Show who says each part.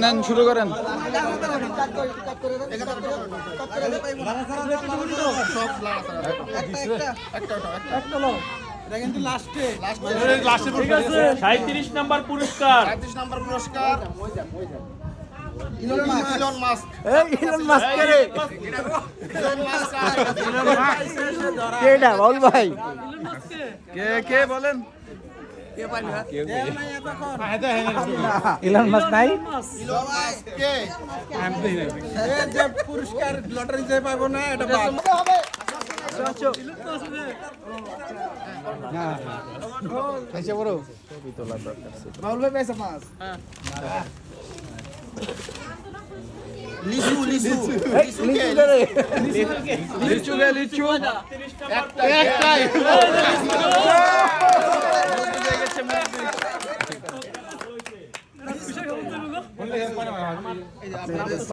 Speaker 1: নেন শুরু করেন।
Speaker 2: ঠিক আছে 37 নাম্বার পুরস্কার।
Speaker 3: ইলন মাস্ক
Speaker 1: কেডা বাউল ভাই? কে বলেন? ইলন মাস্ক নাই?
Speaker 3: যে পুরস্কার লটারি যে পাবো না এটা বাউল ভাই পয়সা পাস। লিচু একটাই